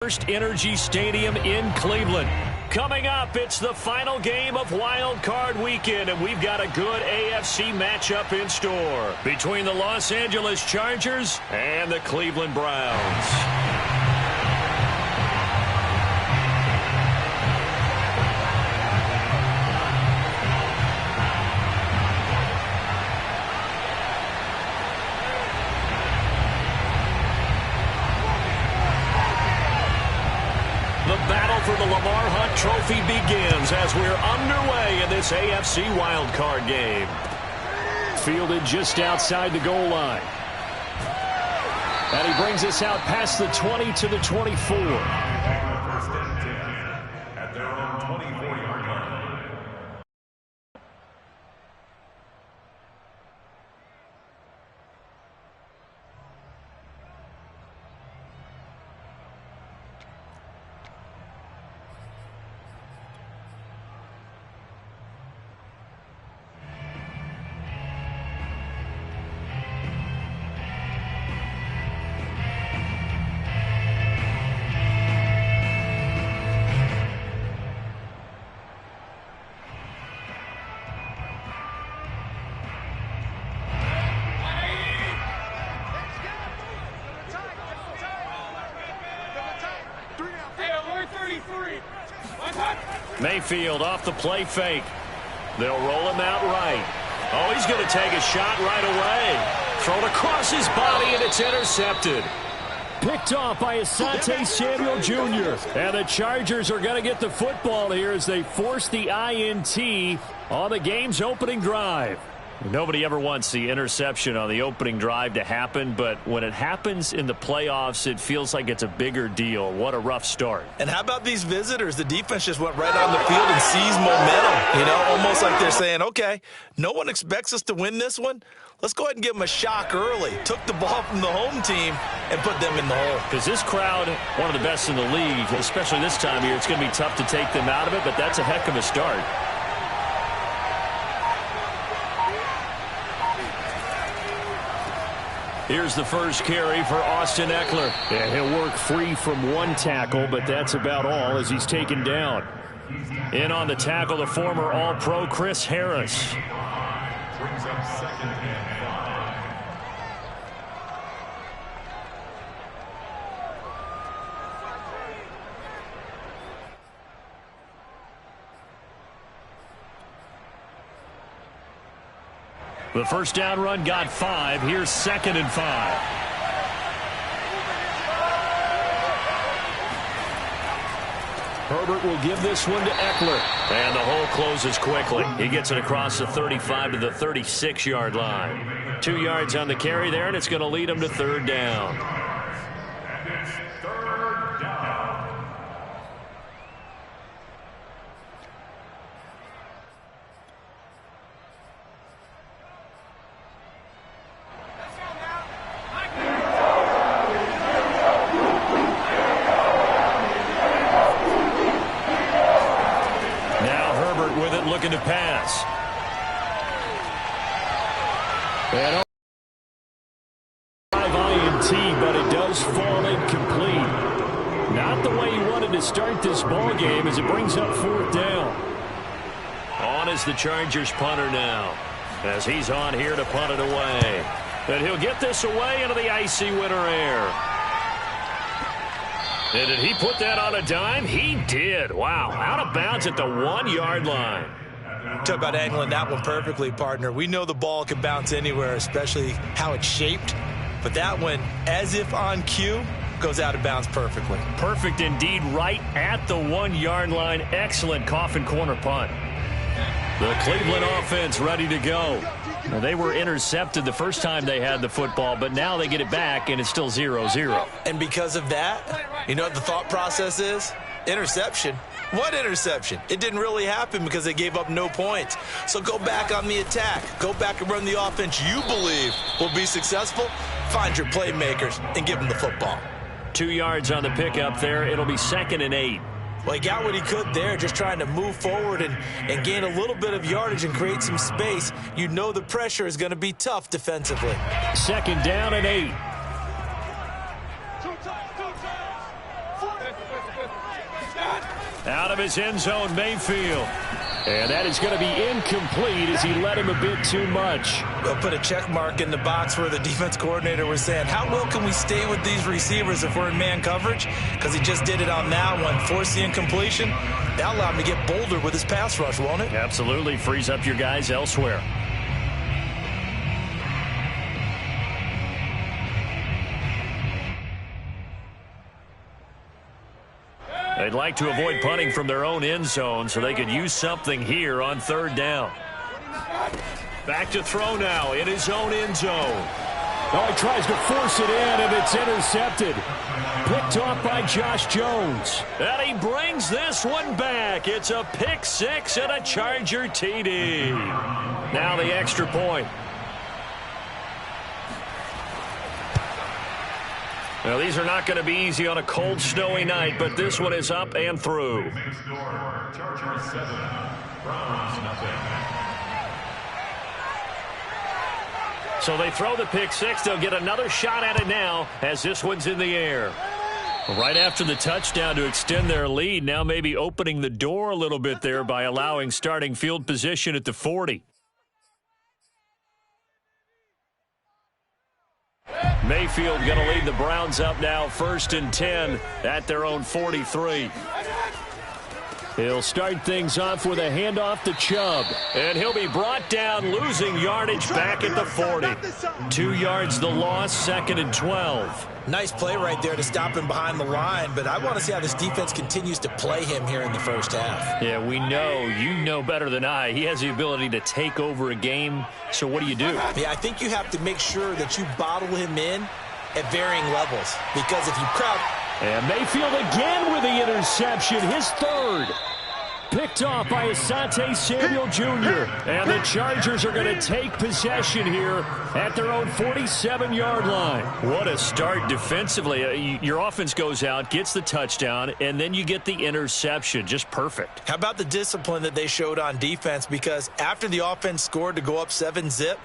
First Energy Stadium in Cleveland. Coming up, it's the final game of Wild Card Weekend, and we've got a good AFC matchup in store between the Los Angeles Chargers and the Cleveland Browns. For the Lamar Hunt Trophy begins as we're underway in this AFC wildcard game. Fielded just outside the goal line. And he brings us out past the 20 to the 24. At their own 24-yard line. Mayfield off the play fake. They'll roll him out right. Oh, he's going to take a shot right away. Thrown across his body, and it's intercepted. Picked off by Asante Samuel Jr. And the Chargers are going to get the football here as they force the INT on the game's opening drive. Nobody ever wants the interception on the opening drive to happen, but when it happens in the playoffs, it feels like it's a bigger deal. What a rough start. And how about these visitors? The defense just went right on the field and seized momentum. You know, almost like they're saying, okay, no one expects us to win this one. Let's go ahead and give them a shock early. Took the ball from the home team and put them in the hole. Because this crowd, one of the best in the league, especially this time of year, it's going to be tough to take them out of it, but that's a heck of a start. Here's the first carry for Austin Eckler. Yeah, he'll work free from one tackle, but that's about all as he's taken down. In on the tackle, the former All-Pro Chris Harris. Brings up second and 5. The first down run got 5. Here's second and 5. Herbert will give this one to Eckler. And the hole closes quickly. He gets it across the 35 to the 36-yard line. 2 yards on the carry there, and it's going to lead him to third down. And it's third down. Looking to pass. And INT, but it does fall incomplete. Not the way he wanted to start this ball game as it brings up fourth down. On is the Chargers punter now, as he's on here to punt it away. And he'll get this away into the icy winter air. And did he put that on a dime? He did. Wow. Out of bounds at the 1-yard line. Talk about angling that one perfectly, partner. We know the ball can bounce anywhere, especially how it's shaped. But that one, as if on cue, goes out of bounds perfectly. Perfect indeed, right at the 1-yard line. Excellent coffin corner punt. The Cleveland offense ready to go. Well, they were intercepted the first time they had the football, but now they get it back, and it's still 0-0. And because of that, you know what the thought process is? Interception. What interception? It didn't really happen because they gave up no points. So go back on the attack. Go back and run the offense you believe will be successful. Find your playmakers and give them the football. 2 yards on the pickup there. It'll be 2nd and 8. Well, he got what he could there, just trying to move forward and gain a little bit of yardage and create some space. You know the pressure is going to be tough defensively. 2nd down and 8. Out of his end zone, Mayfield. And that is going to be incomplete as he led him a bit too much. They'll put a check mark in the box where the defense coordinator was saying, how well can we stay with these receivers if we're in man coverage? Because he just did it on that one, forced the incompletion. That allowed him to get bolder with his pass rush, won't it? Absolutely. Frees up your guys elsewhere. They'd like to avoid punting from their own end zone so they could use something here on third down. Back to throw now in his own end zone. Oh, he tries to force it in, and it's intercepted. Picked off by Josh Jones. And he brings this one back. It's a pick six and a Charger TD. Now the extra point. Now, these are not going to be easy on a cold, snowy night, but this one is up and through. So they throw the pick six. They'll get another shot at it now as this one's in the air. Right after the touchdown to extend their lead, now maybe opening the door a little bit there by allowing starting field position at the 40. Mayfield going to lead the Browns up now 1st and 10 at their own 43. He'll start things off with a handoff to Chubb. And he'll be brought down, losing yardage back at the 40. 2 yards the loss, 2nd and 12. Nice play right there to stop him behind the line, but I want to see how this defense continues to play him here in the first half. Yeah, we know. You know better than I. He has the ability to take over a game, so what do you do? Yeah, I think you have to make sure that you bottle him in at varying levels, because if you crowd... And Mayfield again with the interception, his 3rd. Picked off by Asante Samuel Jr. And the Chargers are going to take possession here at their own 47-yard line. What a start defensively. Your offense goes out, gets the touchdown, and then you get the interception. Just perfect. How about the discipline that they showed on defense? Because after the offense scored to go up 7-zip,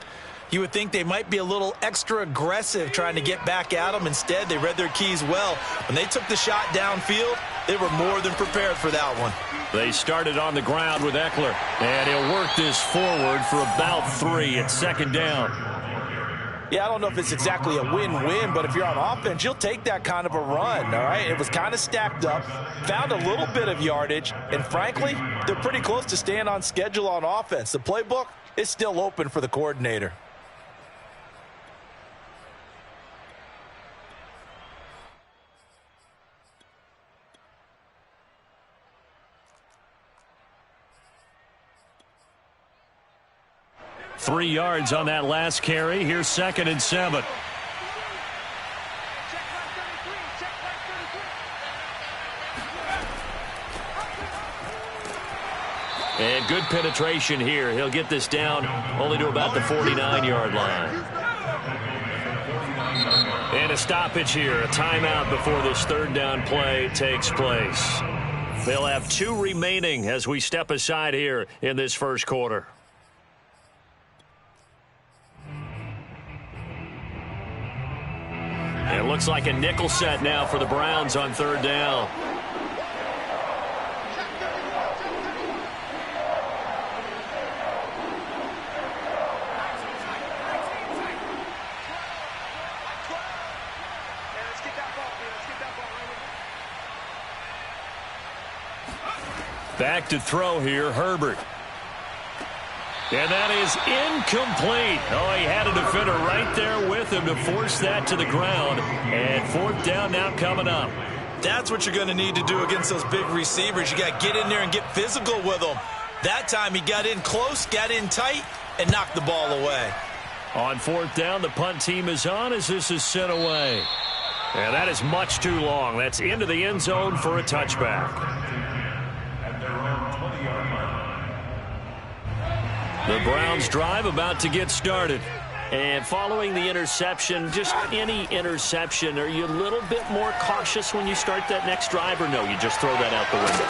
you would think they might be a little extra aggressive trying to get back at them. Instead, they read their keys well. When they took the shot downfield, they were more than prepared for that one. They started on the ground with Eckler, and he'll work this forward for about 3 at 2nd down. Yeah, I don't know if it's exactly a win-win, but if you're on offense, you'll take that kind of a run, all right? It was kind of stacked up, found a little bit of yardage, and frankly, they're pretty close to staying on schedule on offense. The playbook is still open for the coordinator. Three yards on that last carry. Here's 2nd and 7. And good penetration here. He'll get this down only to about the 49-yard line. And a stoppage here. A timeout before this 3rd down play takes place. They'll have 2 remaining as we step aside here in this first quarter. It looks like a nickel set now for the Browns on 3rd down. Back to throw here, Herbert. And that is incomplete. Oh, he had a defender right there with him to force that to the ground. And 4th down now coming up. That's what you're going to need to do against those big receivers. You got to get in there and get physical with them. That time he got in close, got in tight, and knocked the ball away. On 4th down, the punt team is on as this is sent away. And that is much too long. That's into the end zone for a touchback. The Browns drive about to get started. And following the interception, just any interception, are you a little bit more cautious when you start that next drive, or no, you just throw that out the window?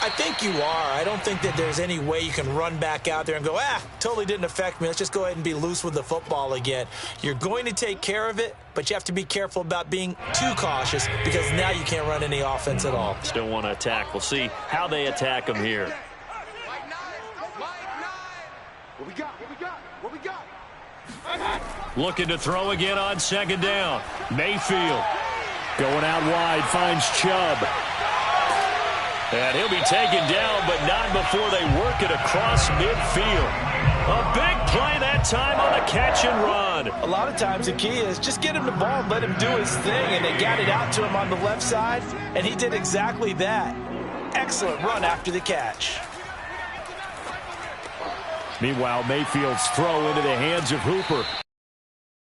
I think you are. I don't think that there's any way you can run back out there and go, totally didn't affect me. Let's just go ahead and be loose with the football again. You're going to take care of it, but you have to be careful about being too cautious because now you can't run any offense at all. Still want to attack. We'll see how they attack them here. What we got? What we got? What we got? Looking to throw again on second down. Mayfield going out wide, finds Chubb. And he'll be taken down, but not before they work it across midfield. A big play that time on the catch and run. A lot of times the key is just get him the ball and let him do his thing, and they got it out to him on the left side, and he did exactly that. Excellent run after the catch. Meanwhile, Mayfield's throw into the hands of Hooper.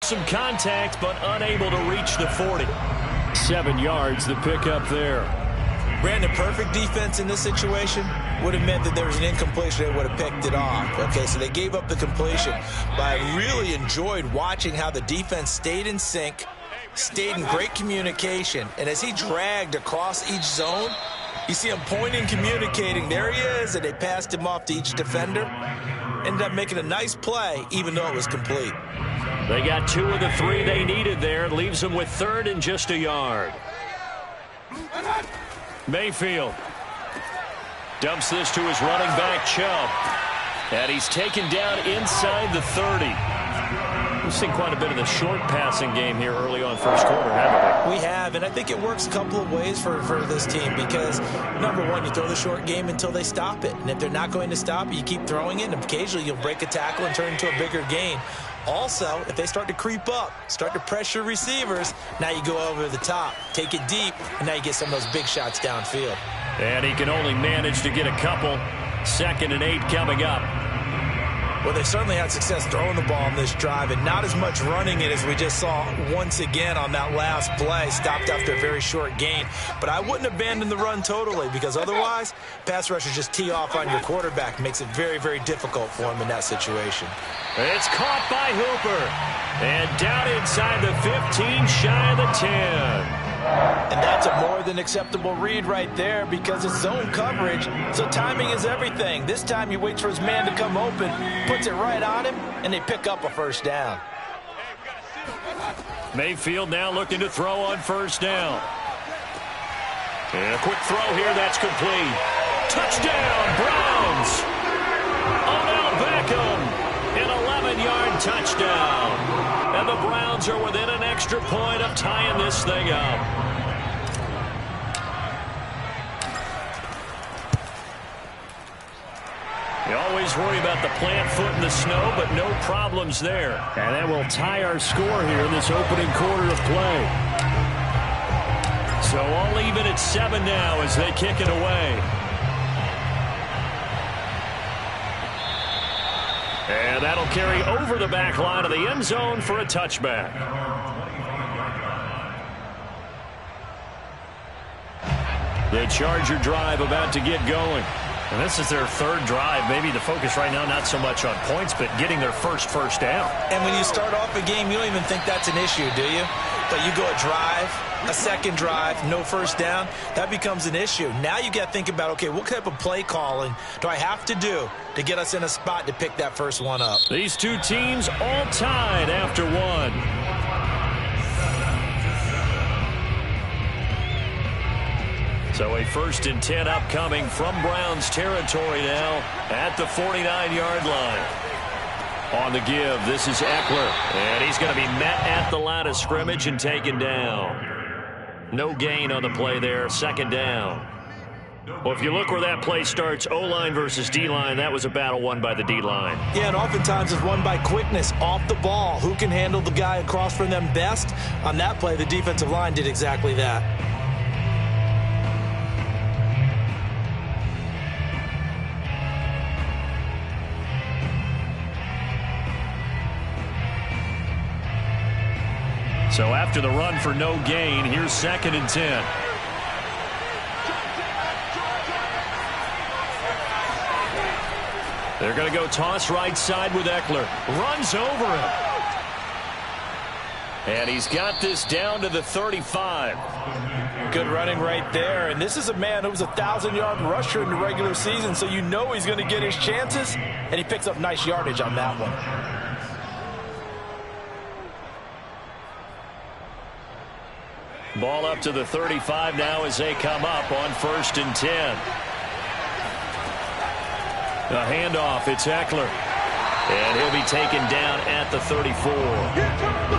Some contact, but unable to reach the 40. 7 yards, the pickup there. Brandon, perfect defense in this situation would have meant that there was an incompletion. They would have picked it off. Okay, so they gave up the completion. But I really enjoyed watching how the defense stayed in sync, stayed in great communication. And as he dragged across each zone, you see him pointing, communicating. There he is, and they passed him off to each defender. Ended up making a nice play, even though it was complete. They got 2 of the 3 they needed there. Leaves them with 3rd and just a yard. Mayfield dumps this to his running back, Chubb. And he's taken down inside the 30. We've seen quite a bit of the short passing game here early on first quarter, haven't we? We have, and I think it works a couple of ways for this team because, number one, you throw the short game until they stop it. And if they're not going to stop it, you keep throwing it, and occasionally you'll break a tackle and turn into a bigger gain. Also, if they start to creep up, start to pressure receivers, now you go over the top, take it deep, and now you get some of those big shots downfield. And he can only manage to get a couple. 2nd and 8 coming up. Well, they certainly had success throwing the ball on this drive and not as much running it as we just saw once again on that last play. Stopped after a very short gain. But I wouldn't abandon the run totally because otherwise, pass rushers just tee off on your quarterback. Makes it very, very difficult for him in that situation. It's caught by Hooper. And down inside the 15, shy of the 10. And that's a more than acceptable read right there because it's zone coverage, so timing is everything. This time he waits for his man to come open, puts it right on him, and they pick up a first down. Mayfield now looking to throw on first down. And a quick throw here, that's complete. Touchdown, Browns! Odell Beckham, an 11-yard touchdown. And the Browns are within an extra point of tying this thing up. You always worry about the plant foot in the snow, but no problems there. And that will tie our score here in this opening quarter of play. So all even at 7 now as they kick it away. And that'll carry over the back line of the end zone for a touchback. The Charger drive about to get going. And this is their 3rd drive. Maybe the focus right now not so much on points, but getting their first down. And when you start off a game, you don't even think that's an issue, do you? But you go a drive, a second drive, no first down, that becomes an issue. Now you got to think about, okay, what type of play calling do I have to do to get us in a spot to pick that first one up? These two teams all tied after 1. So a 1st and 10 upcoming from Browns territory now at the 49-yard line. On the give, this is Eckler. And he's going to be met at the line of scrimmage and taken down. No gain on the play there, 2nd down. Well, if you look where that play starts, O-line versus D-line, that was a battle won by the D-line. Yeah, and oftentimes it's won by quickness off the ball. Who can handle the guy across from them best? On that play, the defensive line did exactly that. So after the run for no gain, here's 2nd and 10. They're going to go toss right side with Eckler. Runs over him. And he's got this down to the 35. good running right there. And this is a man who was a 1,000-yard rusher in the regular season, so you know he's going to get his chances, and he picks up nice yardage on that one. Ball up to the 35 now as they come up on 1st and 10. A handoff, it's Eckler. And he'll be taken down at the 34.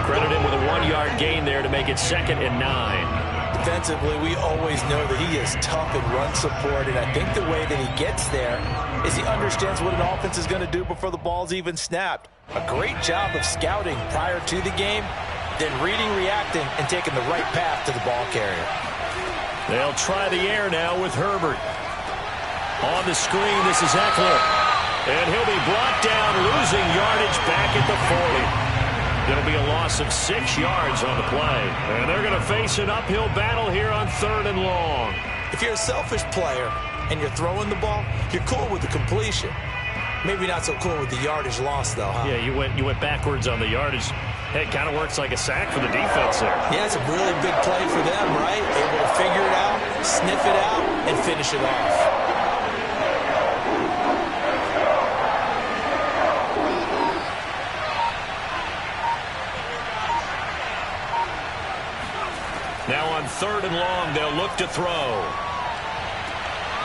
Credit him with a 1-yard gain there to make it 2nd and 9. Defensively, we always know that he is tough in run support, and I think the way that he gets there is he understands what an offense is going to do before the ball's even snapped. A great job of scouting prior to the game, then reading, reacting, and taking the right path to the ball carrier. They'll try the air now with Herbert. On the screen, this is Eckler. And he'll be brought down, losing yardage back at the 40. There'll be a loss of 6 yards on the play. And they're going to face an uphill battle here on 3rd and long. If you're a selfish player and you're throwing the ball, you're cool with the completion. Maybe not so cool with the yardage loss, though, huh? Yeah, you went backwards on the yardage. Hey, it kind of works like a sack for the defense there. Yeah, it's a really big play for them, right? Able to figure it out, sniff it out, and finish it off. Now on 3rd and long, they'll look to throw.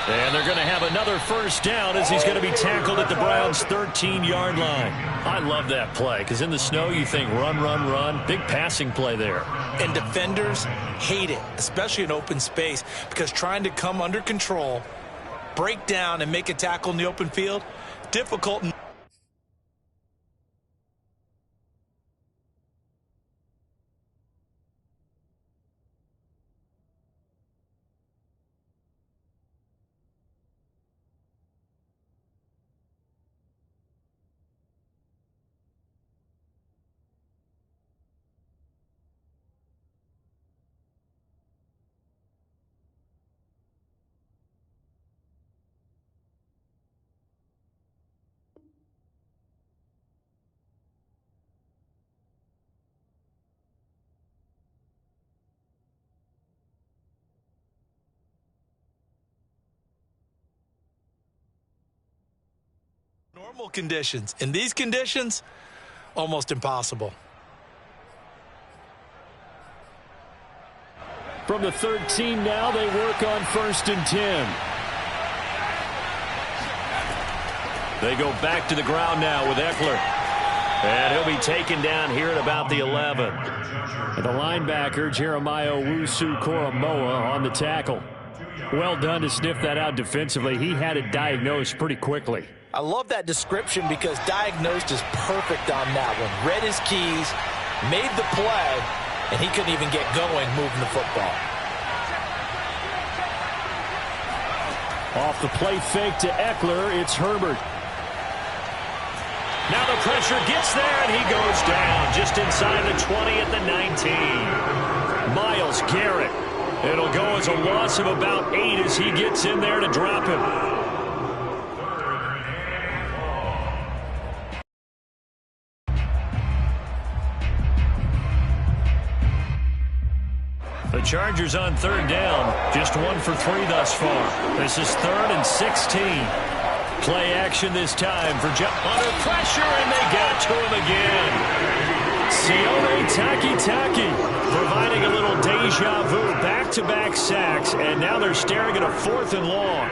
And they're going to have another 1st down as he's going to be tackled at the Browns' 13-yard line. I love that play because in the snow you think run, run, run. Big passing play there. And defenders hate it, especially in open space, because trying to come under control, break down, and make a tackle in the open field, difficult. Normal conditions. In these conditions, almost impossible. From the 13 now, they work on 1st and 10. They go back to the ground now with Eckler. And he'll be taken down here at about the 11. And the linebacker, Jeremiah Owusu-Koramoah, on the tackle. Well done to sniff that out defensively. He had it diagnosed pretty quickly. I love that description because diagnosed is perfect on that one. Read his keys, made the play, and he couldn't even get going moving the football. Off the play fake to Eckler, it's Herbert. Now the pressure gets there, and he goes down just inside the 20 at the 19. Myles Garrett. It'll go as a loss of about 8 as he gets in there to drop him. The Chargers on 3rd down, just 1 for 3 thus far. This is 3rd and 16. Play action this time for under pressure, and they got to him again. Sione Takitaki providing a little deja vu, back-to-back sacks, and now they're staring at a 4th and long.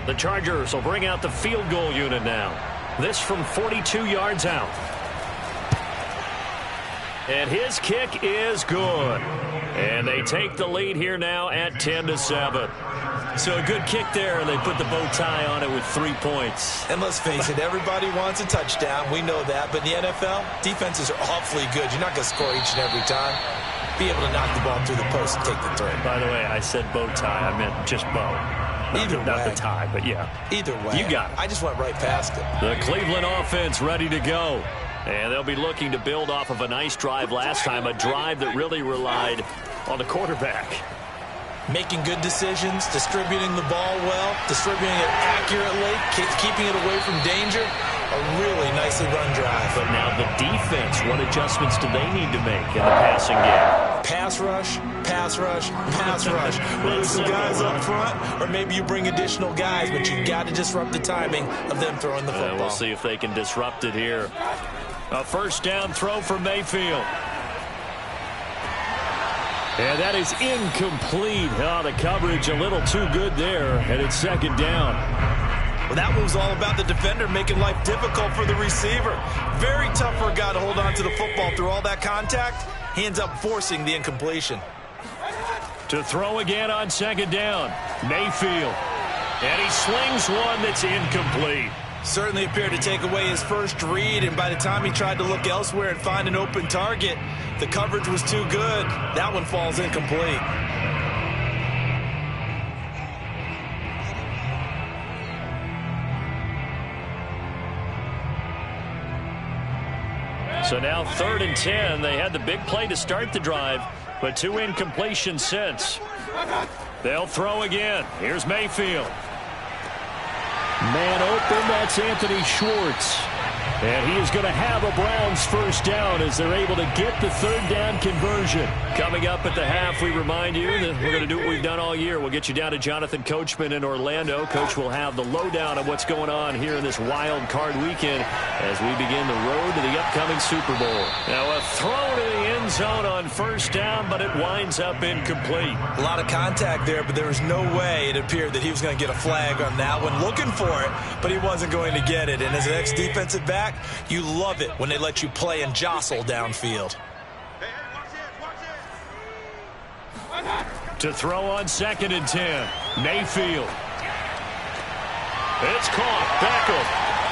The Chargers will bring out the field goal unit now. This from 42 yards out. And his kick is good. And they take the lead here now at 10-7. So a good kick there, and they put the bow tie on it with 3 points. And let's face it, everybody wants a touchdown. We know that. But in the NFL, defenses are awfully good. You're not going to score each and every time. Be able to knock the ball through the post and take the throw. By the way, I said bow tie. I meant just bow. Not the tie, but yeah. Either way. You got it. I just went right past it. The Cleveland offense ready to go. And they'll be looking to build off of a nice drive last time, a drive that really relied on the quarterback. Making good decisions, distributing the ball well, distributing it accurately, keeping it away from danger. A really nicely run drive. But now the defense, what adjustments do they need to make in the passing game? Pass rush, pass rush, pass rush. Whether some guys up front or maybe you bring additional guys, but you've got to disrupt the timing of them throwing the football. We'll see if they can disrupt it here. A first down throw for Mayfield. And that is incomplete. Oh, the coverage a little too good there, and it's second down. Well, that was all about the defender making life difficult for the receiver. Very tough for a guy to hold on to the football through all that contact. He ends up forcing the incompletion. To throw again on second down, Mayfield. And he slings one that's incomplete. Certainly appeared to take away his first read, and by the time he tried to look elsewhere and find an open target, the coverage was too good. That one falls incomplete. So now 3rd and 10. They had the big play to start the drive, but 2 incompletions since. They'll throw again. Here's Mayfield. Man open, that's Anthony Schwartz. And he is going to have a Browns first down as they're able to get the 3rd down conversion. Coming up at the half, we remind you that we're going to do what we've done all year. We'll get you down to Jonathan Coachman in Orlando. Coach will have the lowdown of what's going on here in this wild card weekend as we begin the road to the upcoming Super Bowl. Now a throw to the end zone on first down, but it winds up incomplete. A lot of contact there, but there was no way it appeared that he was going to get a flag on that one. Looking for it, but he wasn't going to get it. And as an ex-defensive back, you love it when they let you play and jostle downfield. To throw on 2nd and 10, Mayfield. It's caught, Beckham.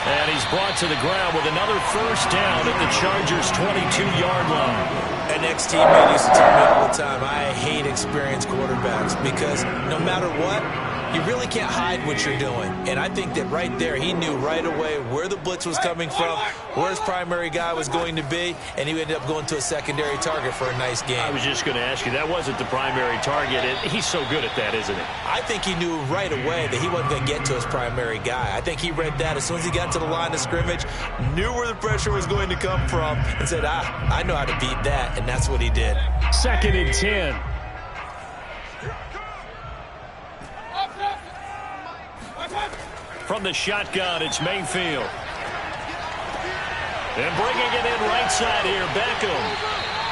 And he's brought to the ground with another first down at the Chargers' 22-yard line. An ex-teammate used to tell me all the time, I hate experienced quarterbacks because no matter what, you really can't hide what you're doing. And I think that right there, he knew right away where the blitz was coming from, where his primary guy was going to be, and he ended up going to a secondary target for a nice game. I was just going to ask you, that wasn't the primary target. He's so good at that, isn't he? I think he knew right away that he wasn't going to get to his primary guy. I think he read that as soon as he got to the line of scrimmage, knew where the pressure was going to come from, and said, I know how to beat that, and that's what he did. 2nd and 10. From the shotgun, it's Mayfield. And bringing it in right side here, Beckham.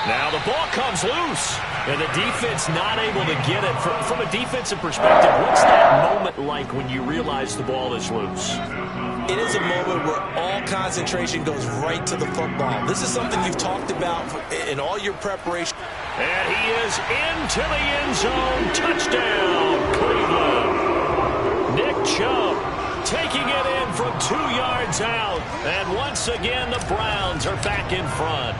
Now the ball comes loose, and the defense not able to get it. From a defensive perspective, what's that moment like when you realize the ball is loose? It is a moment where all concentration goes right to the football. This is something you've talked about in all your preparation. And he is into the end zone. Touchdown, Cleveland. Nick Chubb taking it in from 2 yards out. And once again, the Browns are back in front.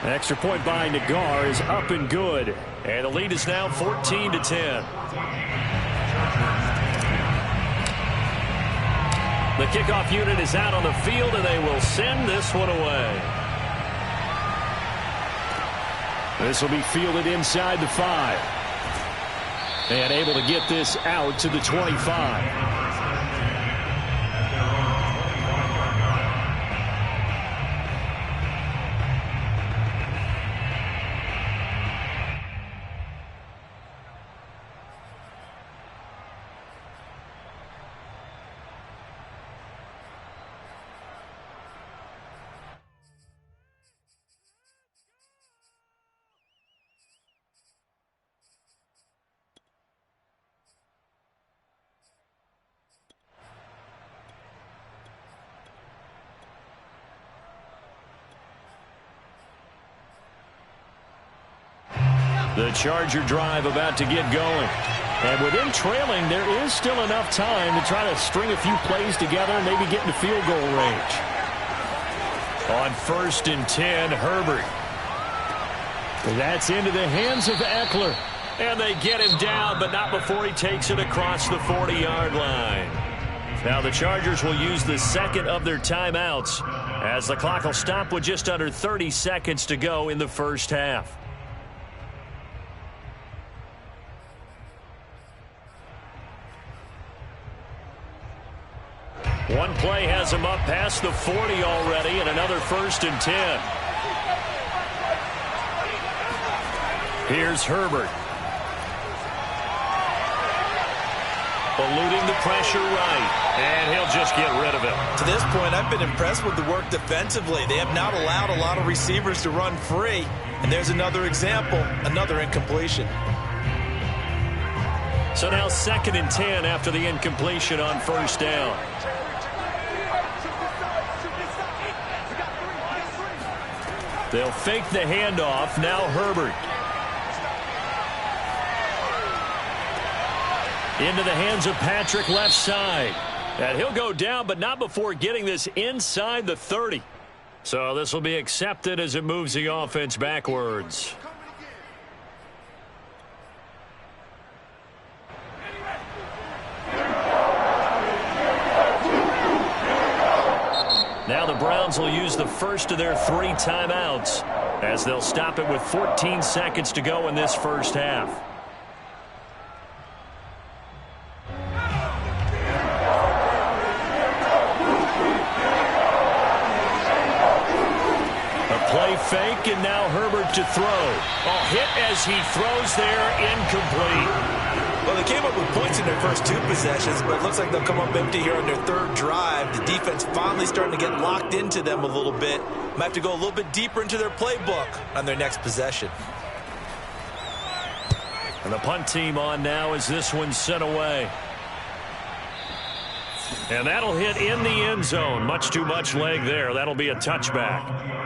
An extra point by Nagar is up and good. And the lead is now 14-10. The kickoff unit is out on the field, and they will send this one away. This will be fielded inside the 5. And able to get this out to the 25. The Charger drive about to get going. And with them trailing, there is still enough time to try to string a few plays together and maybe get into field goal range. On 1st and 10, Herbert. That's into the hands of Eckler. And they get him down, but not before he takes it across the 40-yard line. Now the Chargers will use the second of their timeouts as the clock will stop with just under 30 seconds to go in the first half. One play has him up past the 40 already, and another 1st and 10. Here's Herbert. Eluding the pressure right. And he'll just get rid of him. To this point, I've been impressed with the work defensively. They have not allowed a lot of receivers to run free. And there's another example, another incompletion. So now 2nd and 10 after the incompletion on first down. They'll fake the handoff. Now Herbert. Into the hands of Patrick left side. And he'll go down, but not before getting this inside the 30. So this will be accepted as it moves the offense backwards. Now the Browns will use the first of their 3 timeouts as they'll stop it with 14 seconds to go in this first half. Play fake, and now Herbert to throw. Hit as he throws there, incomplete. Well, they came up with points in their first 2 possessions, but it looks like they'll come up empty here on their 3rd drive. The defense finally starting to get locked into them a little bit. Might have to go a little bit deeper into their playbook on their next possession. And the punt team on now as this one's sent away. And that'll hit in the end zone. Much too much leg there. That'll be a touchback.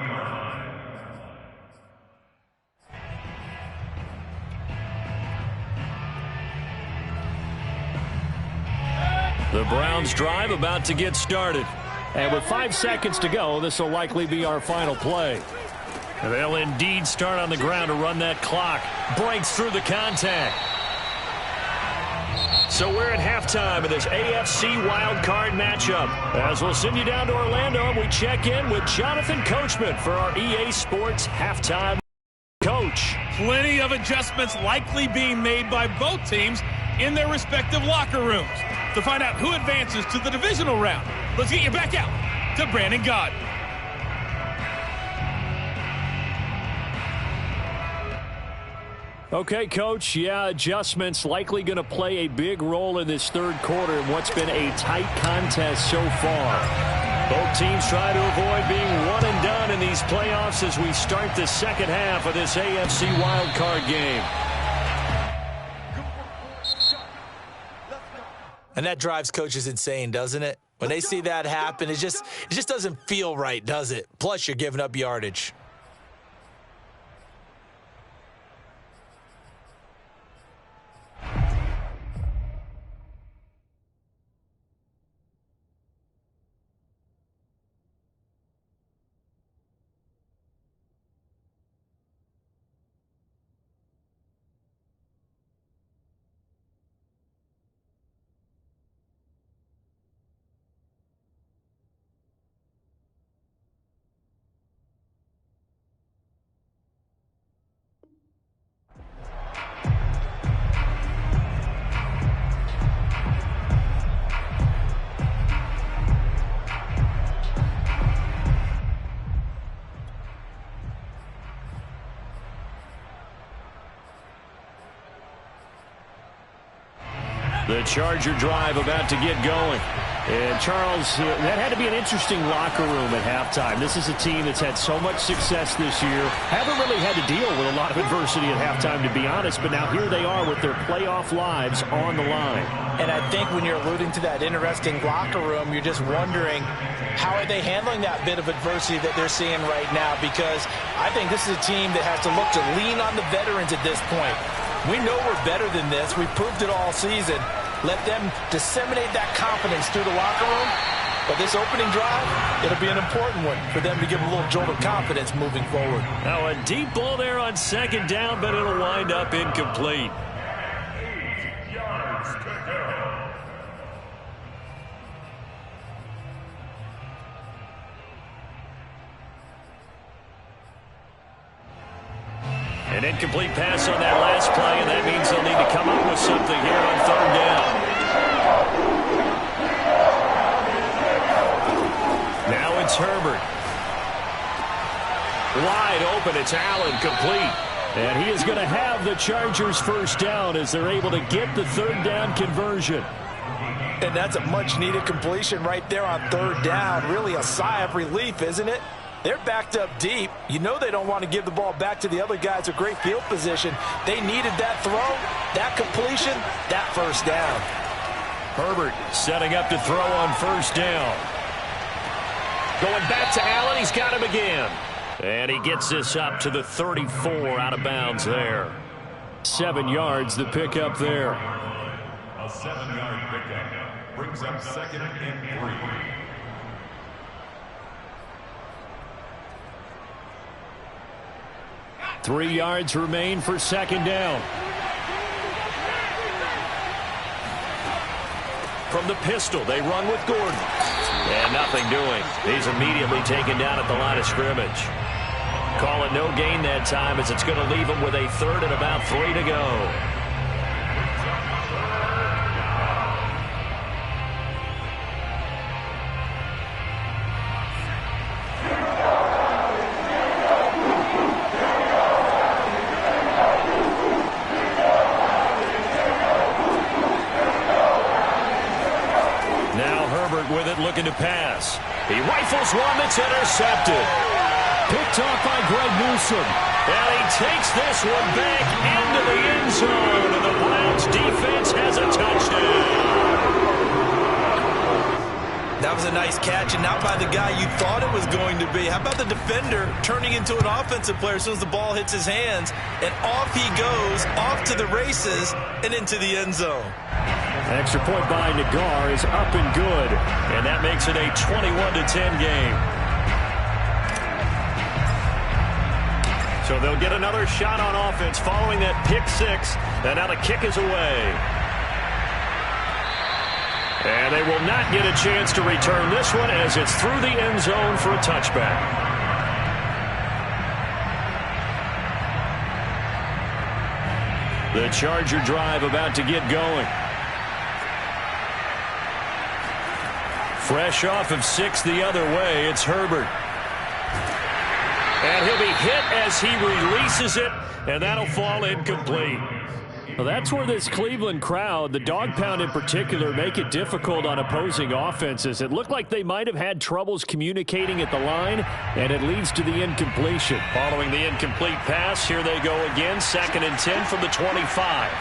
The Browns drive about to get started. And with 5 seconds to go, this will likely be our final play. And they'll indeed start on the ground to run that clock. Breaks through the contact. So we're at halftime of this AFC wildcard matchup. As we'll send you down to Orlando, and we check in with Jonathan Coachman for our EA Sports halftime. Coach. Plenty of adjustments likely being made by both teams in their respective locker rooms. To find out who advances to the divisional round, let's get you back out to Brandon Gaudin. Okay, Coach. Yeah, adjustments likely going to play a big role in this 3rd quarter in what's been a tight contest so far. Both teams try to avoid being one and done in these playoffs as we start the 2nd half of this AFC wildcard game. And that drives coaches insane, doesn't it? When they see that happen, it just doesn't feel right, does it? Plus, you're giving up yardage. The Charger drive about to get going. And, Charles, that had to be an interesting locker room at halftime. This is a team that's had so much success this year. Haven't really had to deal with a lot of adversity at halftime, to be honest. But now here they are with their playoff lives on the line. And I think when you're alluding to that interesting locker room, you're just wondering how are they handling that bit of adversity that they're seeing right now? Because I think this is a team that has to look to lean on the veterans at this point. We know we're better than this. We proved it all season. Let them disseminate that confidence through the locker room. But this opening drive, it'll be an important one for them to give a little jolt of confidence moving forward. Now a deep ball there on 2nd down, but it'll wind up incomplete. An incomplete pass on that last play, and that means they'll need to come up with something here on 3rd down. Now it's Herbert. Wide open, it's Allen, complete. And he is going to have the Chargers first down as they're able to get the third down conversion. And that's a much-needed completion right there on third down. Really a sigh of relief, isn't it? They're backed up deep. You know they don't want to give the ball back to the other guys with great field position. They needed that throw, that completion, that first down. Herbert setting up to throw on first down. Going back to Allen. He's got him again. And he gets this up to the 34 out of bounds there. 7 yards the pickup there. A 7-yard pickup brings up 2nd and 3. Three yards remain for second down. From the pistol, they run with Gordon. And nothing doing. He's immediately taken down at the line of scrimmage. Call it no gain that time as it's going to leave him with a third and about 3 to go. With it, looking to pass. He rifles one that's intercepted. Picked off by Greg Newsome. And he takes this one back into the end zone. And the Browns defense has a touchdown. That was a nice catch, and not by the guy you thought it was going to be. How about the defender turning into an offensive player as soon as the ball hits his hands, and off he goes, off to the races, and into the end zone. Extra point by Nagar is up and good, and that makes it a 21-10 game. So they'll get another shot on offense following that pick six, and now the kick is away. And they will not get a chance to return this one as it's through the end zone for a touchback. The Charger drive about to get going. Fresh off of 6 the other way, it's Herbert. And he'll be hit as he releases it, and that'll fall incomplete. Well, that's where this Cleveland crowd, the dog pound in particular, make it difficult on opposing offenses. It looked like they might have had troubles communicating at the line, and it leads to the incompletion. Following the incomplete pass, here they go again, 2nd and 10 from the 25.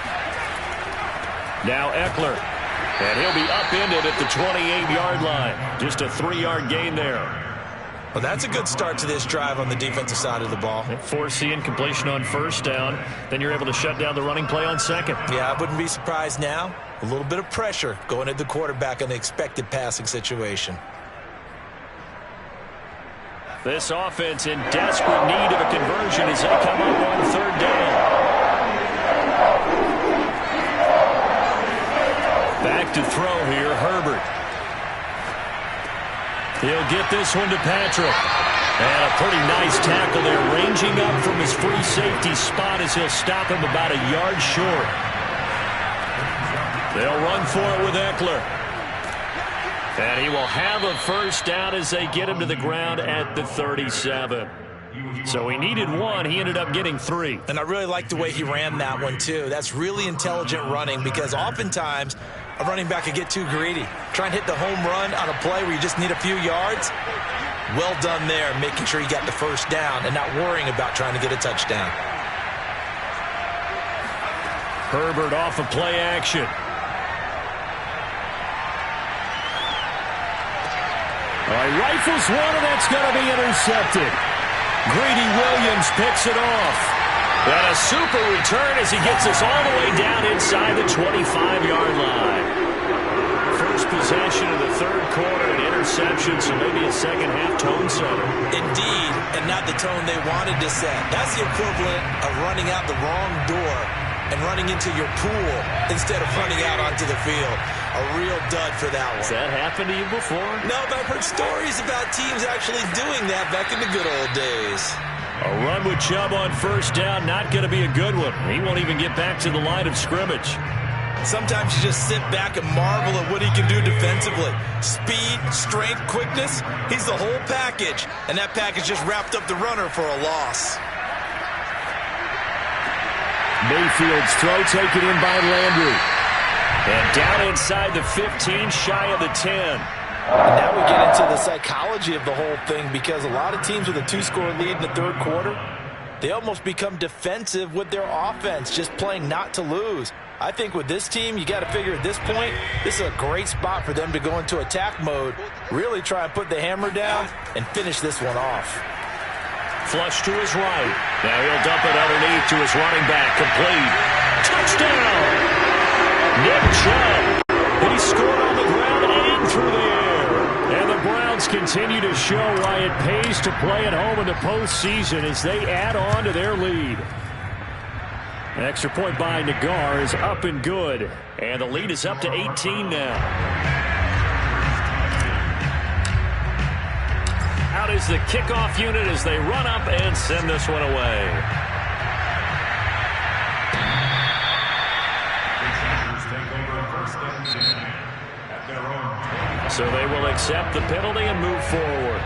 Now Eckler, and he'll be upended at the 28-yard line. Just a 3-yard gain there. Well, that's a good start to this drive on the defensive side of the ball. Force the incompletion on first down. Then you're able to shut down the running play on second. Yeah, I wouldn't be surprised now. A little bit of pressure going at the quarterback in the expected passing situation. This offense in desperate need of a conversion as they come up on third down. Back to throw here, Herbert. He'll get this one to Patrick. And a pretty nice tackle there, ranging up from his free safety spot as he'll stop him about a yard short. They'll run for it with Eckler. And he will have a first down as they get him to the ground at the 37. So he needed 1. He ended up getting 3. And I really like the way he ran that one, too. That's really intelligent running because oftentimes a running back could get too greedy. Try and hit the home run on a play where you just need a few yards. Well done there, making sure you got the first down and not worrying about trying to get a touchdown. Herbert off of play action. All right, rifles one, and that's going to be intercepted. Greedy Williams picks it off. And a super return as he gets us all the way down inside the 25-yard line. First possession of the third quarter, an interception, so maybe a second-half tone setter. Indeed, and not the tone they wanted to set. That's the equivalent of running out the wrong door and running into your pool instead of running out onto the field. A real dud for that one. Has that happened to you before? No, but I've heard stories about teams actually doing that back in the good old days. A run with Chubb on first down, not going to be a good one. He won't even get back to the line of scrimmage. Sometimes you just sit back and marvel at what he can do defensively. Speed, strength, quickness, he's the whole package. And that package just wrapped up the runner for a loss. Mayfield's throw taken in by Landry. And down inside the 15, shy of the 10. And now we get into the psychology of the whole thing, because a lot of teams with a 2-score lead in the third quarter, they almost become defensive with their offense, just playing not to lose. I think with this team, you got to figure at this point, this is a great spot for them to go into attack mode, really try and put the hammer down and finish this one off. Flush to his right. Now he'll dump it underneath to his running back. Complete. Touchdown! Nick Chubb. He scored on the ground and through the air. And the Browns continue to show why it pays to play at home in the postseason as they add on to their lead. An extra point by Nagar is up and good. And the lead is up to 18 now. Out is the kickoff unit as they run up and send this one away. So they will accept the penalty and move forward.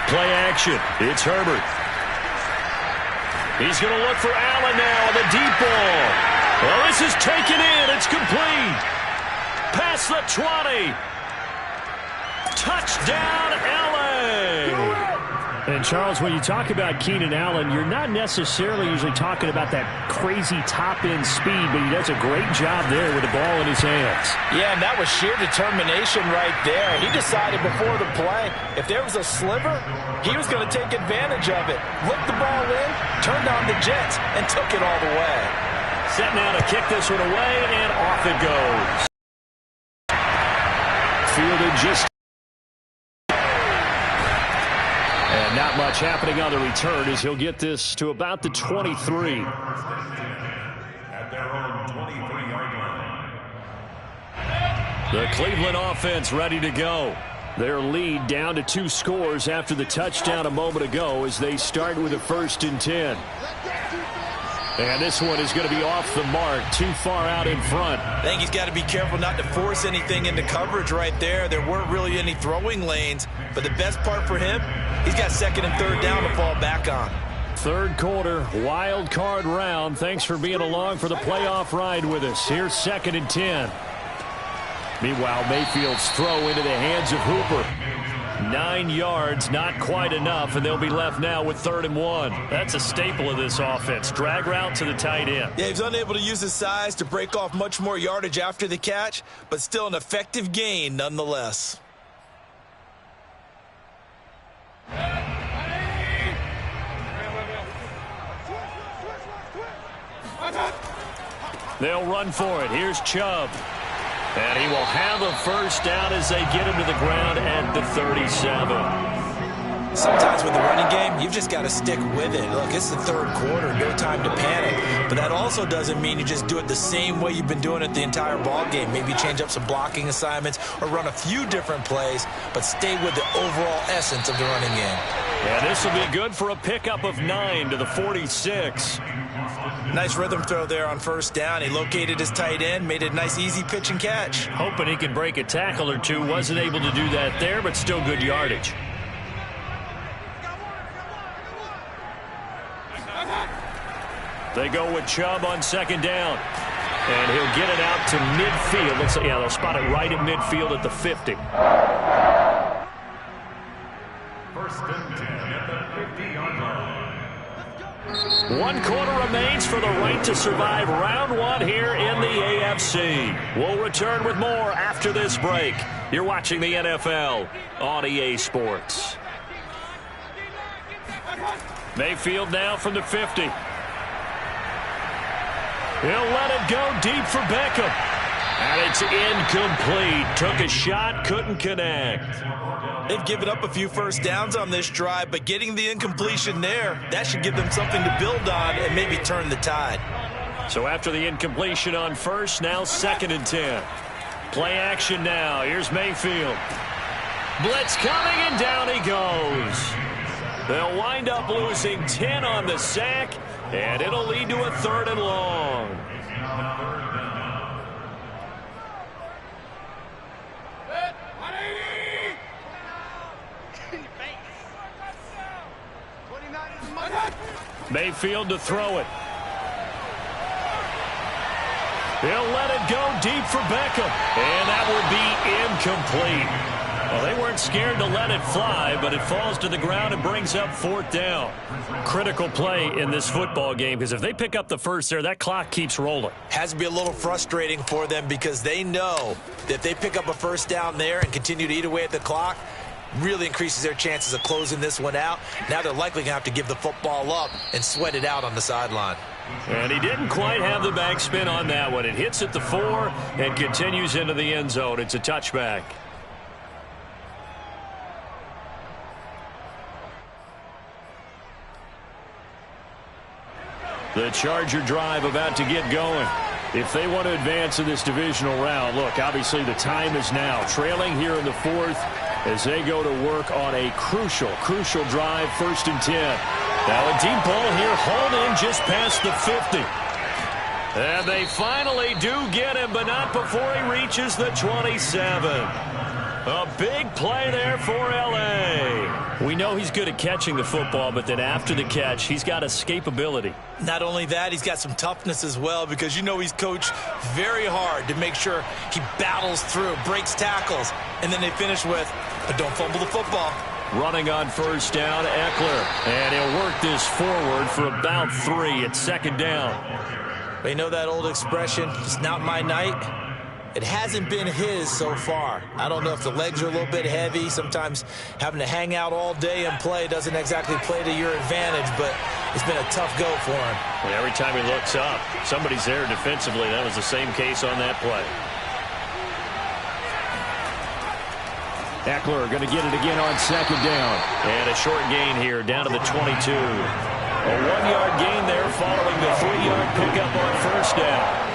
Play action. It's Herbert. He's going to look for Allen now on the deep ball. Well, this is taken in. It's complete. Past the 20. Touchdown, LA. And, Charles, when you talk about Keenan Allen, you're not necessarily usually talking about that crazy top-end speed, but he does a great job there with the ball in his hands. Yeah, and that was sheer determination right there. He decided before the play, if there was a sliver, he was going to take advantage of it. Looked the ball in, turned on the jets, and took it all the way. Set now to kick this one away, and off it goes. Fielded just... And not much happening on the return as he'll get this to about the 23. At their own 23-yard line. The Cleveland offense ready to go. Their lead down to 2 scores after the touchdown a moment ago as they start with a 1st and 10. And this one is going to be off the mark, too far out in front. I think he's got to be careful not to force anything into coverage right there. There weren't really any throwing lanes, but the best part for him, he's got 2nd and 3rd down to fall back on. Third quarter, wild card round. Thanks for being along for the playoff ride with us. Here's 2nd and 10. Meanwhile, Mayfield's throw into the hands of Hooper. 9 yards, not quite enough, and they'll be left now with 3rd and 1. That's a staple of this offense. Drag route to the tight end. Yeah, he's unable to use his size to break off much more yardage after the catch, but still an effective gain nonetheless. They'll run for it. Here's Chubb. And he will have a 1st down as they get him to the ground at the 37. Sometimes with the running game, you've just got to stick with it. Look, it's the 3rd quarter, no time to panic. But that also doesn't mean you just do it the same way you've been doing it the entire ball game. Maybe change up some blocking assignments or run a few different plays, but stay with the overall essence of the running game. And this will be good for a pickup of 9 to the 46. Nice rhythm throw there on 1st down. He located his tight end, made it a nice easy pitch and catch. Hoping he could break a tackle or two. Wasn't able to do that there, but still good yardage. They go with Chubb on 2nd down. And he'll get it out to midfield. Looks like, yeah, they'll spot it right at midfield at the 50. 1st and 10 at the 50-yard line. 1 quarter remains for the right to survive round 1 here in the AFC. We'll return with more after this break. You're watching the NFL on EA Sports. Mayfield now from the 50. He'll let it go deep for Beckham. And it's incomplete. Took a shot, couldn't connect. They've given up a few 1st downs on this drive, but getting the incompletion there, that should give them something to build on and maybe turn the tide. So after the incompletion on 1st, now 2nd and 10. Play action now. Here's Mayfield. Blitz coming, and down he goes. They'll wind up losing 10 on the sack, and it'll lead to a 3rd and long. Mayfield to throw it. He'll let it go deep for Beckham, and that would be incomplete. Well, they weren't scared to let it fly, but it falls to the ground and brings up 4th down. Critical play in this football game, because if they pick up the first there, that clock keeps rolling. Has to be a little frustrating for them because they know that if they pick up a 1st down there and continue to eat away at the clock, really increases their chances of closing this one out. Now they're likely going to have to give the football up and sweat it out on the sideline. And he didn't quite have the backspin on that one. It hits at the 4 and continues into the end zone. It's a touchback. The Charger drive about to get going. If they want to advance in this divisional round, look, obviously the time is now. Trailing here in the 4th as they go to work on a crucial drive, 1st and 10. Now a deep ball here, hauled in just past the 50. And they finally do get him, but not before he reaches the 27. A big play there for L.A. We know he's good at catching the football, but then after the catch, he's got escapability. Not only that, he's got some toughness as well, because you know he's coached very hard to make sure he battles through, breaks tackles, and then they finish with a don't fumble the football. Running on 1st down, Eckler. And he'll work this forward for about 3 at 2nd down. They know that old expression, it's not my night. It hasn't been his so far. I don't know if the legs are a little bit heavy. Sometimes having to hang out all day and play doesn't exactly play to your advantage, but it's been a tough go for him. Well, every time he looks up, somebody's there defensively. That was the same case on that play. Eckler going to get it again on 2nd down. And a short gain here down to the 22. A 1-yard gain there following the 3-yard pickup on 1st down.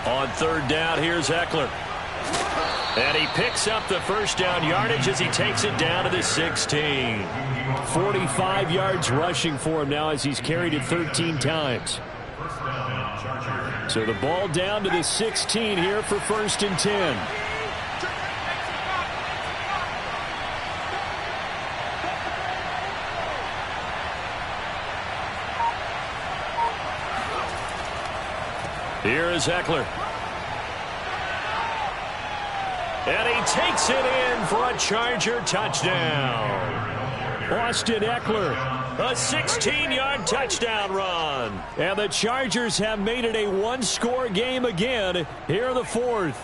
On 3rd down, here's Eckler. And he picks up the 1st down yardage as he takes it down to the 16. 45 yards rushing for him now as he's carried it 13 times. So the ball down to the 16 here for 1st and 10. Here is Eckler. And he takes it in for a Charger touchdown. Austin Eckler, a 16-yard touchdown run. And the Chargers have made it a 1-score game again here in the 4th.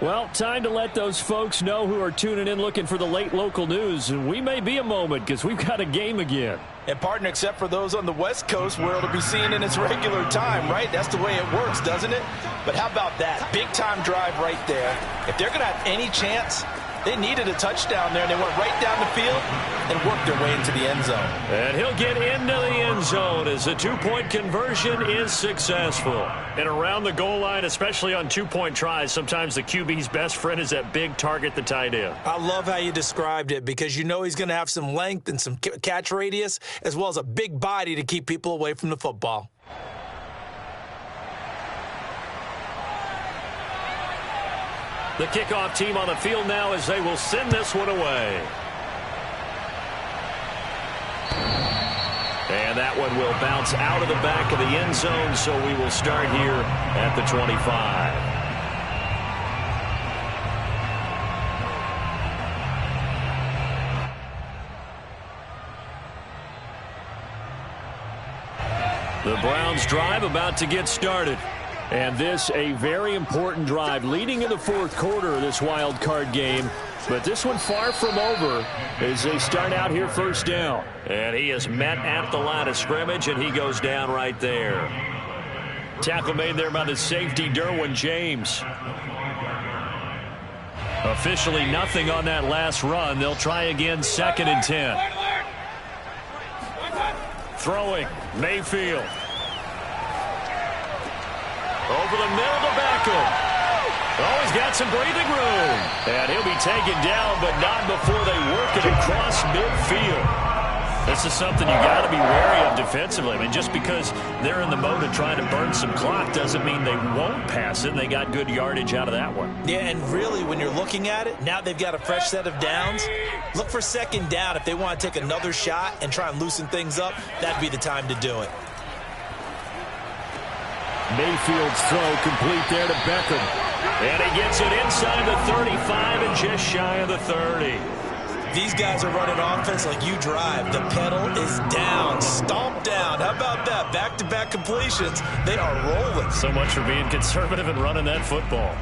Well, time to let those folks know who are tuning in looking for the late local news. And we may be a moment because we've got a game again. And, partner, except for those on the West Coast where it'll be seen in its regular time, right? That's the way it works, doesn't it? But how about that? Big-time drive right there. If they're going to have any chance, they needed a touchdown there, and they went right down the field and worked their way into the end zone. And he'll get into the end zone as the 2-point conversion is successful. And around the goal line, especially on 2-point tries, sometimes the QB's best friend is that big target, the tight end. I love how you described it because you know he's going to have some length and some catch radius as well as a big body to keep people away from the football. The kickoff team on the field now as they will send this one away. And that one will bounce out of the back of the end zone, so we will start here at the 25. The Browns drive about to get started. And this a very important drive leading in the 4th quarter of this wild card game. But this one far from over as they start out here 1st down. And he is met at the line of scrimmage, and he goes down right there. Tackle made there by the safety, Derwin James. Officially nothing on that last run. They'll try again 2nd and 10. Throwing, Mayfield. Over the middle to Beckham. Oh, he's got some breathing room. And he'll be taken down, but not before they work it across midfield. This is something you got to be wary of defensively. I mean, just because they're in the mode of trying to burn some clock doesn't mean they won't pass it. And they got good yardage out of that one. Yeah, and really, when you're looking at it, now they've got a fresh set of downs. Look for second down. If they want to take another shot and try and loosen things up, that'd be the time to do it. Mayfield's throw complete there to Beckham. And he gets it inside the 35 and just shy of the 30. These guys are running offense like you drive. The pedal is down, stomp down. How about that? Back-to-back completions. They are rolling. So much for being conservative and running that football.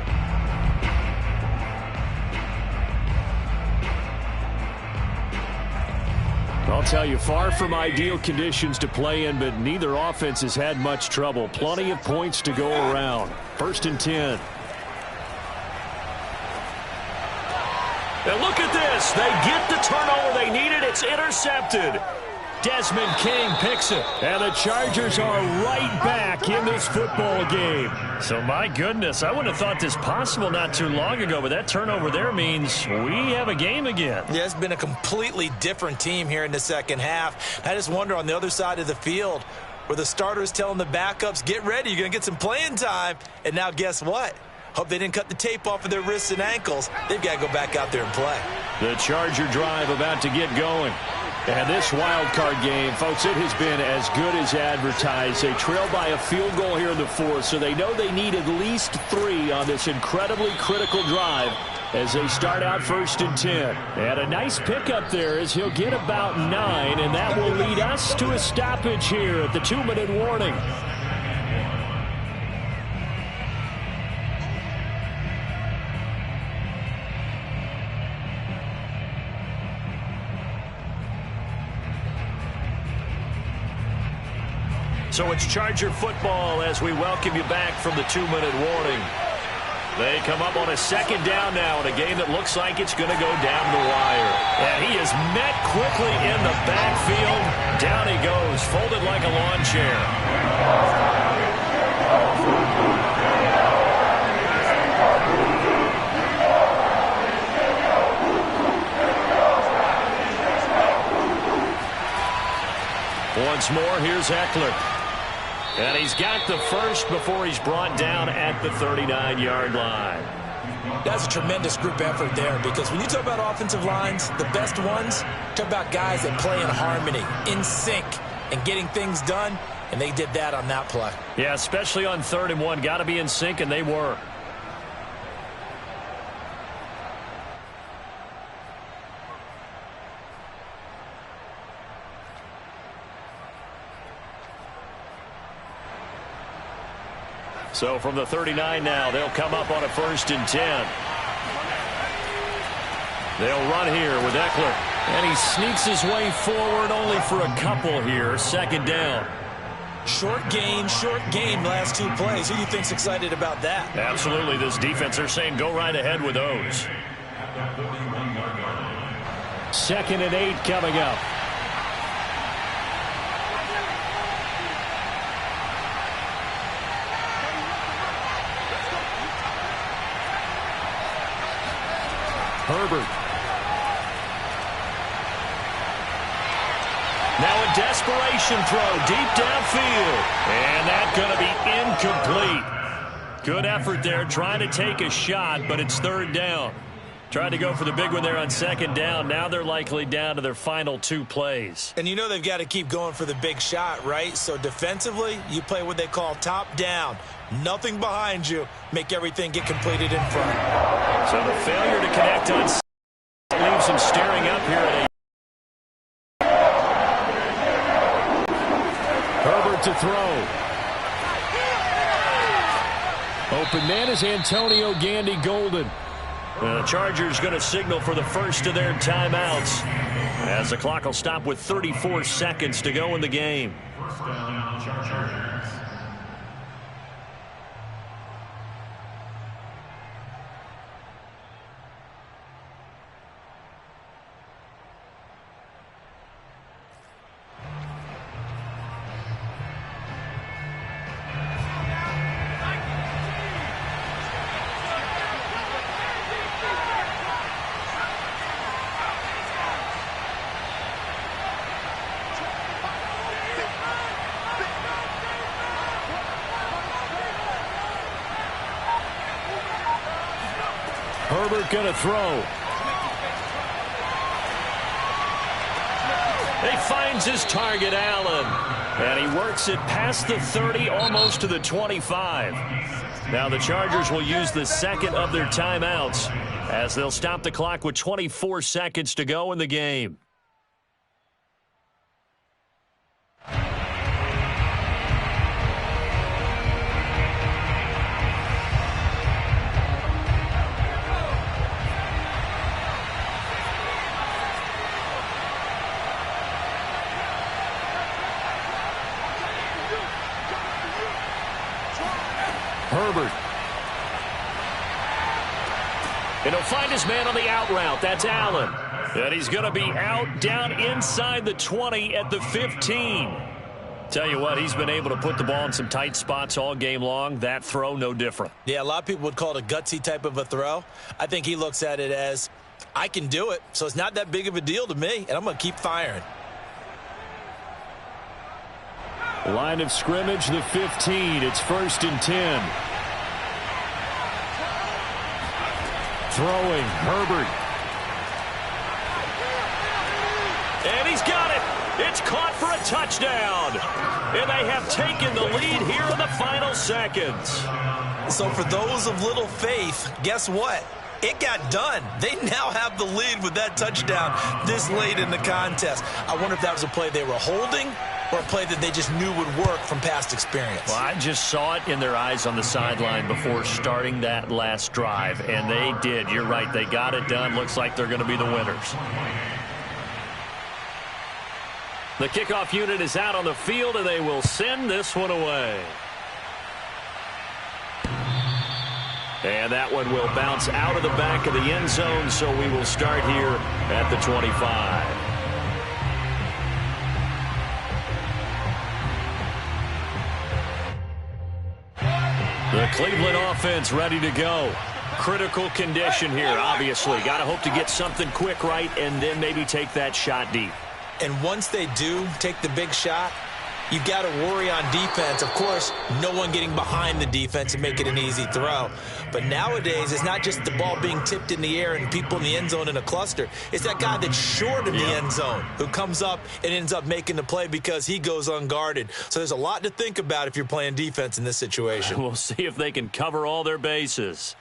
I'll tell you, far from ideal conditions to play in, but neither offense has had much trouble. Plenty of points to go around. 1st and 10. And look at this. They get the turnover they needed. It's intercepted. Desmond King picks it. And the Chargers are right back in this football game. So, my goodness, I wouldn't have thought this possible not too long ago, but that turnover there means we have a game again. Yeah, it's been a completely different team here in the second half. I just wonder on the other side of the field where the starters telling the backups, get ready, you're going to get some playing time. And now guess what? Hope they didn't cut the tape off of their wrists and ankles. They've got to go back out there and play. The Charger drive about to get going. And this wild card game, folks, it has been as good as advertised. They trail by a field goal here in the 4th, so they know they need at least 3 on this incredibly critical drive as they start out 1st and 10. And a nice pickup there as he'll get about 9, and that will lead us to a stoppage here at the 2-minute warning. So it's Charger football as we welcome you back from the 2-minute warning. They come up on a 2nd down now in a game that looks like it's going to go down the wire. And he is met quickly in the backfield. Down he goes, folded like a lawn chair. Once more, here's Eckler. And he's got the first before he's brought down at the 39-yard line. That's a tremendous group effort there because when you talk about offensive lines, the best ones, talk about guys that play in harmony, in sync, and getting things done, and they did that on that play. Yeah, especially on 3rd and 1. Got to be in sync, and they were. So from the 39 now, they'll come up on a 1st and 10. They'll run here with Eckler. And he sneaks his way forward only for a couple here. 2nd down. Short game last 2 plays. Who do you think's excited about that? Absolutely. This defense, they're saying go right ahead with those. 2nd and 8 coming up. Herbert. Now a desperation throw deep downfield. And that's going to be incomplete. Good effort there trying to take a shot, but it's 3rd down. Tried to go for the big one there on 2nd down. Now they're likely down to their final 2 plays. And you know they've got to keep going for the big shot, right? So defensively, you play what they call top down. Nothing behind you. Make everything get completed in front. So the failure to connect on leaves him staring up here at Herbert to throw. Open man is Antonio Gandy Golden. The Chargers going to signal for the first of their timeouts as the clock will stop with 34 seconds to go in the game. 1st down, Chargers. Herbert going to throw. He finds his target, Allen. And he works it past the 30, almost to the 25. Now the Chargers will use the second of their timeouts as they'll stop the clock with 24 seconds to go in the game. Herbert. And he'll find his man on the out route. That's Allen. And he's going to be out down inside the 20 at the 15. Tell you what, he's been able to put the ball in some tight spots all game long. That throw, no different. Yeah, a lot of people would call it a gutsy type of a throw. I think he looks at it as, I can do it, so it's not that big of a deal to me, and I'm going to keep firing. Line of scrimmage, the 15. It's 1st and 10. Throwing, Herbert. And he's got it. It's caught for a touchdown. And they have taken the lead here in the final seconds. So for those of little faith, guess what? It got done. They now have the lead with that touchdown this late in the contest. I wonder if that was a play they were holding or a play that they just knew would work from past experience. Well, I just saw it in their eyes on the sideline before starting that last drive, and they did. You're right. They got it done. Looks like they're going to be the winners. The kickoff unit is out on the field, and they will send this one away. And that one will bounce out of the back of the end zone, so we will start here at the 25. The Cleveland offense ready to go. Critical condition here, obviously. Got to hope to get something quick right and then maybe take that shot deep. And once they do take the big shot, you've got to worry on defense. Of course, no one getting behind the defense and make it an easy throw. But nowadays, it's not just the ball being tipped in the air and people in the end zone in a cluster. It's that guy that's short of the end zone who comes up and ends up making the play because he goes unguarded. So there's a lot to think about if you're playing defense in this situation. We'll see if they can cover all their bases.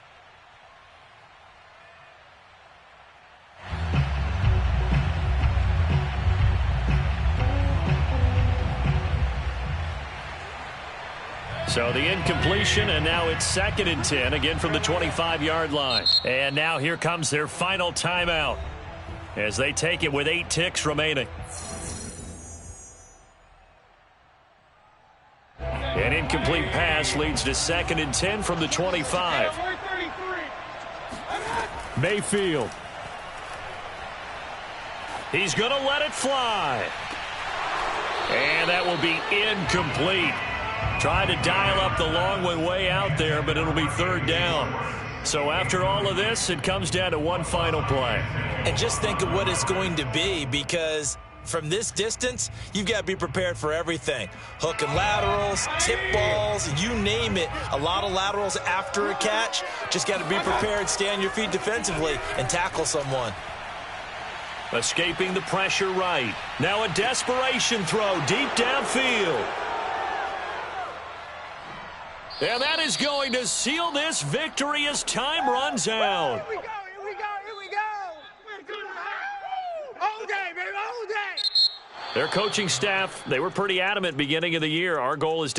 So the incompletion, and now it's 2nd and 10, again from the 25-yard line. And now here comes their final timeout as they take it with 8 ticks remaining. An incomplete pass leads to 2nd and 10 from the 25. Mayfield. He's going to let it fly. And that will be incomplete. Trying to dial up the long one way out there, but it'll be 3rd down. So after all of this, it comes down to one final play. And just think of what it's going to be, because from this distance, you've got to be prepared for everything. Hook and laterals, tip balls, you name it. A lot of laterals after a catch. Just got to be prepared, stay on your feet defensively, and tackle someone. Escaping the pressure right. Now a desperation throw deep downfield. And that is going to seal this victory as time runs out. Here we go, here we go, here we go. All day, baby, all day. Their coaching staff, they were pretty adamant beginning of the year. Our goal is to